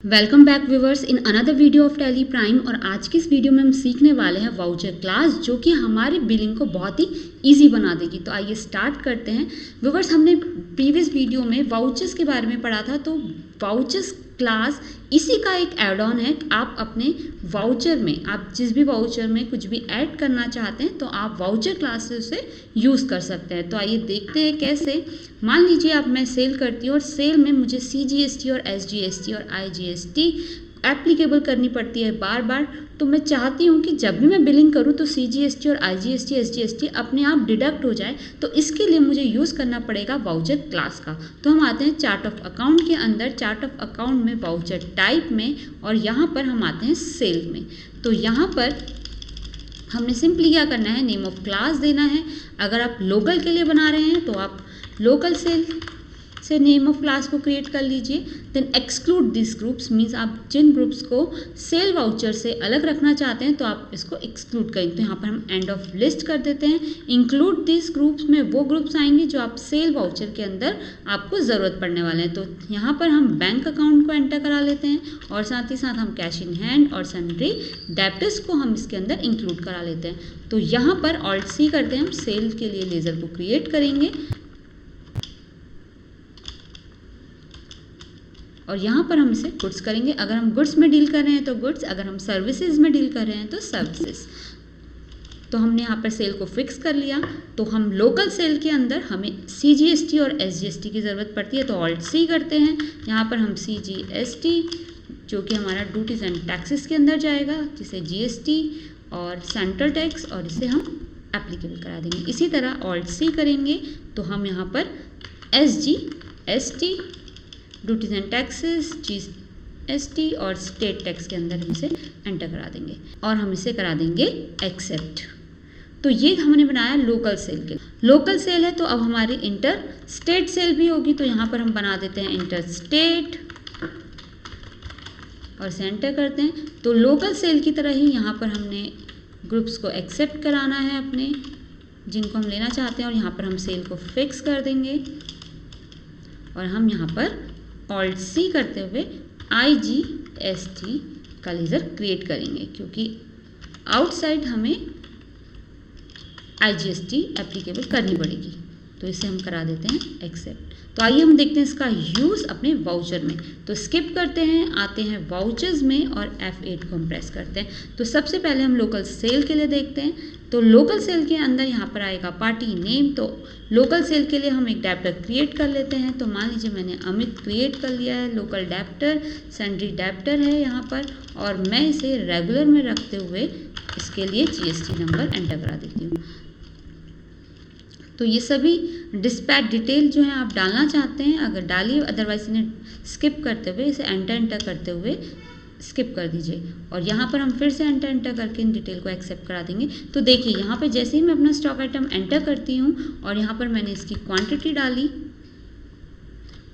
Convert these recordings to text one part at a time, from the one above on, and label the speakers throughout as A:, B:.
A: Welcome back viewers in another video of tally prime. और आज की इस वीडियो में हम सीखने वाले हैं वाउचर क्लास, जो कि हमारी बिलिंग को बहुत ही इजी बना देगी। तो आइए स्टार्ट करते हैं। व्यूवर्स, हमने प्रीवियस वीडियो में वाउचर्स के बारे में पढ़ा था। तो वाउचर्स क्लास इसी का एक ऐड ऑन है। आप अपने वाउचर में, आप जिस भी वाउचर में कुछ भी ऐड करना चाहते हैं तो आप वाउचर क्लास से उसे यूज़ कर सकते हैं। तो आइए देखते हैं कैसे। मान लीजिए अब मैं सेल करती हूँ और सेल में मुझे CGST और SGST और IGST एप्लीकेबल करनी पड़ती है बार बार। तो मैं चाहती हूँ कि जब भी मैं बिलिंग करूँ तो CGST और IGST SGST अपने आप डिडक्ट हो जाए। तो इसके लिए मुझे यूज़ करना पड़ेगा वाउचर क्लास का। तो हम आते हैं चार्ट ऑफ अकाउंट के अंदर, चार्ट ऑफ अकाउंट में वाउचर टाइप में, और यहाँ पर हम आते हैं सेल में। तो यहाँ पर हमने सिंपली क्या करना है, नेम ऑफ क्लास देना है। अगर आप लोकल के लिए बना रहे हैं तो आप लोकल सेल से नेम ऑफ क्लास को क्रिएट कर लीजिए। Then exclude this groups means आप जिन ग्रुप्स को सेल वाउचर से अलग रखना चाहते हैं तो आप इसको एक्सक्लूड करें। तो यहाँ पर हम एंड ऑफ लिस्ट कर देते हैं। इंक्लूड दिस ग्रुप्स में वो ग्रुप्स आएंगे जो आप सेल वाउचर के अंदर आपको ज़रूरत पड़ने वाले हैं। तो यहाँ पर हम बैंक अकाउंट को एंटर करा लेते हैं और साथ ही साथ हम कैश इन हैंड और सन्ड्री डेब्टर्स को हम इसके अंदर इंक्लूड करा लेते हैं। तो यहाँ पर Alt C करते हैं, हम सेल के लिए लेज़र को क्रिएट करेंगे और यहाँ पर हम इसे गुड्स करेंगे। अगर हम गुड्स में डील कर रहे हैं तो गुड्स, अगर हम सर्विसेज में डील कर रहे हैं तो सर्विसेज। तो हमने यहाँ पर सेल को फिक्स कर लिया। तो हम लोकल सेल के अंदर हमें CGST और SGST की ज़रूरत पड़ती है। तो Alt C करते हैं। यहाँ पर हम CGST जो कि हमारा ड्यूटीज़ एंड टैक्सेस के अंदर जाएगा, जिसे GST और सेंट्रल टैक्स, और इसे हम एप्लीकेबल करा देंगे। इसी तरह Alt C करेंगे तो हम यहाँ पर SGST duties and taxes, GST और स्टेट टैक्स के अंदर हम इसे एंटर करा देंगे और हम इसे करा देंगे एक्सेप्ट। तो ये हमने बनाया लोकल सेल के। लोकल सेल है तो अब हमारी इंटर स्टेट सेल भी होगी। तो यहाँ पर हम बना देते हैं इंटर स्टेट और इसे एंटर करते हैं। तो लोकल सेल की तरह ही यहाँ पर हमने ग्रुप्स को एक्सेप्ट कराना है अपने, जिनको हम लेना चाहते हैं, और यहाँ पर हम सेल को फिक्स कर देंगे और हम यहाँ पर Alt C करते हुए IGST का लेज़र क्रिएट करेंगे, क्योंकि आउटसाइड हमें IGST एप्लीकेबल करनी पड़ेगी। तो इसे हम करा देते हैं एक्सेप्ट। तो आइए हम देखते हैं इसका यूज़ अपने वाउचर में। तो स्किप करते हैं, आते हैं वाउचर्स में और F8 को हम प्रेस करते हैं। तो सबसे पहले हम लोकल सेल के लिए देखते हैं। तो लोकल सेल के अंदर यहाँ पर आएगा पार्टी नेम। तो लोकल सेल के लिए हम एक डेप्टर क्रिएट कर लेते हैं। तो मान लीजिए मैंने अमित क्रिएट कर लिया है। लोकल डेप्टर सैंड्री डेप्टर है यहाँ पर, और मैं इसे रेगुलर में रखते हुए इसके लिए GST नंबर एंटर करा देती हूँ। तो ये सभी डिस्पैच डिटेल जो है आप डालना चाहते हैं अगर डालिए, अदरवाइज इन्हें स्किप करते हुए, इसे एंटर करते हुए स्किप कर दीजिए। और यहाँ पर हम फिर से एंटर करके इन डिटेल को एक्सेप्ट करा देंगे। तो देखिए यहाँ पे जैसे ही मैं अपना स्टॉक आइटम एंटर करती हूँ और यहाँ पर मैंने इसकी क्वांटिटी डाली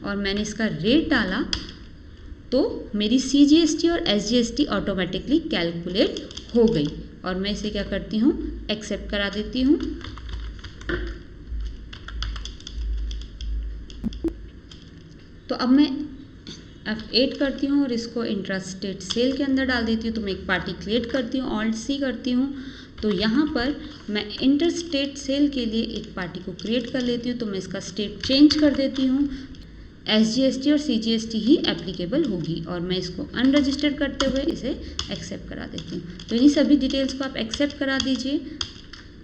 A: और मैंने इसका रेट डाला, तो मेरी CGST और SGST ऑटोमेटिकली कैलकुलेट हो गई। और मैं इसे क्या करती हूँ, एक्सेप्ट करा देती हूँ। तो अब मैं F8 करती हूँ और इसको इंट्रास्टेट सेल के अंदर डाल देती हूँ। तो मैं एक पार्टी क्रिएट करती हूँ, Alt C करती हूँ। तो यहाँ पर मैं इंटरस्टेट सेल के लिए एक पार्टी को क्रिएट कर लेती हूँ। तो मैं इसका स्टेट चेंज कर देती हूँ, SGST और CGST ही एप्लीकेबल होगी, और मैं इसको अनरजिस्टर्ड करते हुए इसे एक्सेप्ट करा देती हूँ। तो इन्हीं सभी डिटेल्स को आप एक्सेप्ट करा दीजिए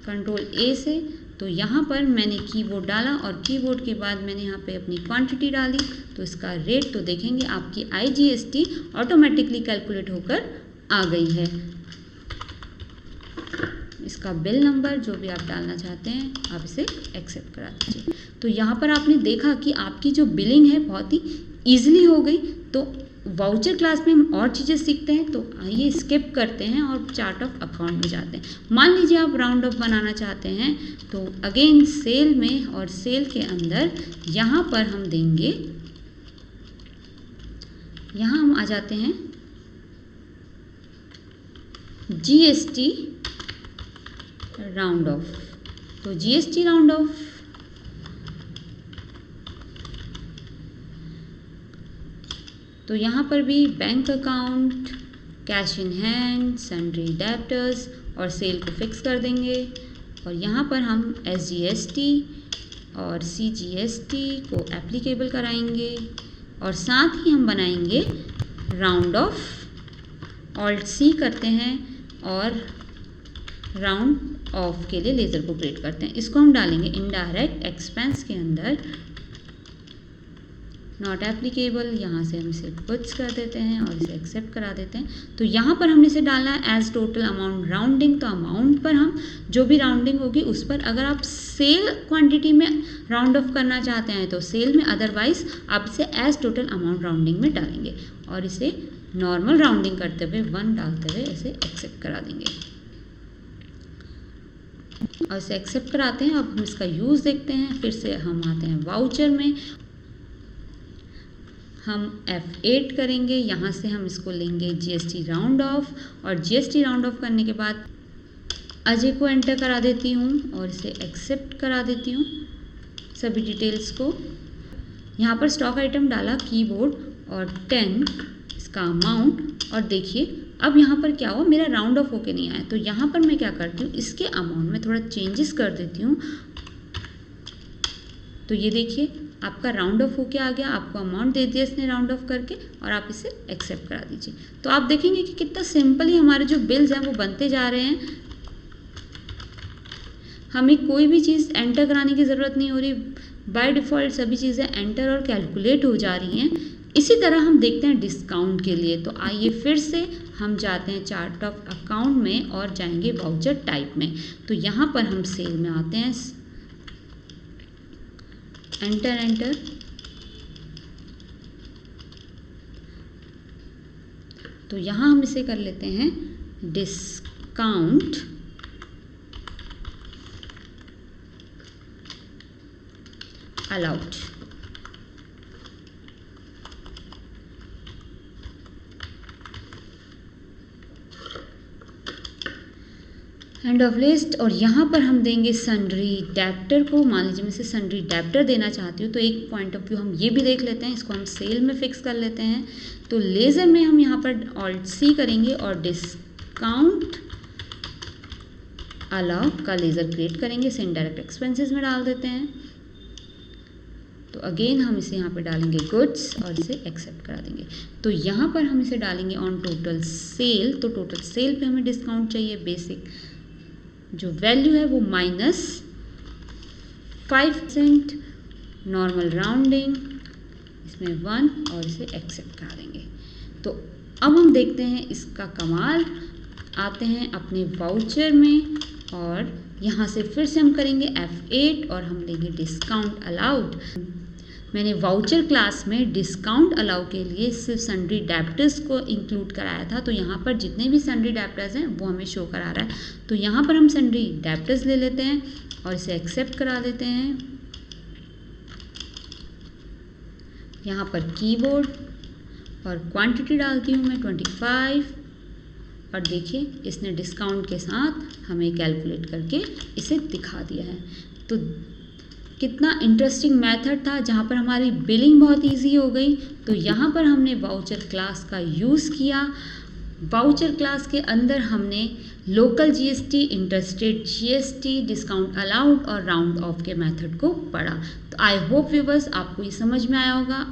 A: Ctrl A से। तो यहाँ पर मैंने कीबोर्ड डाला और कीबोर्ड के बाद मैंने यहाँ पे अपनी क्वांटिटी डाली। तो इसका रेट तो देखेंगे आपकी IGST ऑटोमेटिकली कैलकुलेट होकर आ गई है। इसका बिल नंबर जो भी आप डालना चाहते हैं आप इसे एक्सेप्ट करा दीजिए। तो यहाँ पर आपने देखा कि आपकी जो बिलिंग है बहुत ही ईजिली हो गई। तो वाउचर क्लास में हम और चीज़ें सीखते हैं। तो आइए स्किप करते हैं और चार्ट ऑफ अकाउंट में जाते हैं। मान लीजिए आप राउंड ऑफ बनाना चाहते हैं, तो अगेन सेल में और सेल के अंदर यहाँ पर हम देंगे, यहाँ हम आ जाते हैं GST राउंड ऑफ। तो GST राउंड ऑफ तो यहाँ पर भी bank account, cash in hand, sundry debtors और सेल को फिक्स कर देंगे। और यहाँ पर हम SGST और CGST को एप्लीकेबल कराएंगे और साथ ही हम बनाएंगे राउंड ऑफ। ऑल्ट C करते हैं और राउंड ऑफ के लिए लेज़र को क्रिएट करते हैं। इसको हम डालेंगे इनडायरेक्ट एक्सपेंस के अंदर, नॉट एप्लीकेबल। यहाँ से हम इसे पुट्स कर देते हैं और इसे एक्सेप्ट करा देते हैं। तो यहाँ पर हमने इसे डालना है एज टोटल अमाउंट राउंडिंग। तो अमाउंट पर हम जो भी राउंडिंग होगी उस पर, अगर आप सेल क्वांटिटी में राउंड ऑफ करना चाहते हैं तो सेल में, अदरवाइज आप इसे एज टोटल अमाउंट राउंडिंग में डालेंगे और इसे नॉर्मल राउंडिंग करते हुए 1 डालते हुए इसे एक्सेप्ट करा देंगे और इसे एक्सेप्ट कराते हैं। अब हम इसका यूज़ देखते हैं। फिर से हम आते हैं वाउचर में, हम F8 करेंगे। यहाँ से हम इसको लेंगे GST राउंड ऑफ और GST राउंड ऑफ करने के बाद अजय को एंटर करा देती हूँ और इसे एक्सेप्ट करा देती हूँ सभी डिटेल्स को। यहाँ पर स्टॉक आइटम डाला कीबोर्ड और 10 इसका अमाउंट। और देखिए अब यहाँ पर क्या हुआ, मेरा राउंड ऑफ होके नहीं आया। तो यहाँ पर मैं क्या करती हूँ, इसके अमाउंट में थोड़ा चेंजेस कर देती हूँ। तो ये देखिए आपका राउंड ऑफ होके आ गया, आपको अमाउंट दे दिया इसने राउंड ऑफ करके और आप इसे एक्सेप्ट करा दीजिए। तो आप देखेंगे कि कितना सिंपली हमारे जो बिल्स हैं वो बनते जा रहे हैं। हमें कोई भी चीज़ एंटर कराने की ज़रूरत नहीं हो रही, बाय डिफ़ॉल्ट सभी चीज़ें एंटर और कैलकुलेट हो जा रही हैं। इसी तरह हम देखते हैं डिस्काउंट के लिए। तो आइए फिर से हम जाते हैं चार्ट ऑफ अकाउंट में और जाएंगे वाउचर टाइप में। तो यहाँ पर हम सेल में आते हैं, एंटर। तो यहाँ हम इसे कर लेते हैं discount allowed. End of list. और यहाँ पर हम देंगे सन्ड्री डेब्टर को। मान लीजिए मैं इसे सन्ड्री डेब्टर देना चाहती हूँ तो एक पॉइंट ऑफ व्यू हम ये भी देख लेते हैं। इसको हम सेल में फिक्स कर लेते हैं। तो लेज़र में हम यहाँ पर ऑल्ट C करेंगे और डिस्काउंट अलाउ का लेज़र क्रिएट करेंगे। इसे इनडायरेक्ट एक्सपेंसेस में डाल देते हैं। तो अगेन हम इसे यहाँ पे डालेंगे गुड्स और इसे एक्सेप्ट करा देंगे। तो यहाँ पर हम इसे डालेंगे ऑन टोटल सेल। तो टोटल सेल पे हमें डिस्काउंट चाहिए। बेसिक जो वैल्यू है वो -5%, नॉर्मल राउंडिंग इसमें 1 और इसे एक्सेप्ट करा देंगे। तो अब हम देखते हैं इसका कमाल। आते हैं अपने वाउचर में और यहाँ से फिर से हम करेंगे F8 और हम लेंगे डिस्काउंट अलाउड। मैंने वाउचर क्लास में डिस्काउंट अलाउ के लिए सिर्फ सन्ड्री डेब्टर्स को इंक्लूड कराया था। तो यहाँ पर जितने भी सन्ड्री डेब्टर्स हैं वो हमें शो करा रहा है। तो यहाँ पर हम सन्ड्री डेब्टर्स ले लेते हैं और इसे एक्सेप्ट करा देते हैं। यहाँ पर कीबोर्ड और क्वांटिटी डालती हूँ मैं 25 और देखिए इसने डिस्काउंट के साथ हमें कैलकुलेट करके इसे दिखा दिया है। तो कितना इंटरेस्टिंग मेथड था जहाँ पर हमारी बिलिंग बहुत इजी हो गई। तो यहाँ पर हमने वाउचर क्लास का यूज़ किया। वाउचर क्लास के अंदर हमने local GST, interstate GST, discount allowed और राउंड ऑफ के मेथड को पढ़ा। तो आई होप व्यूअर्स आपको ये समझ में आया होगा।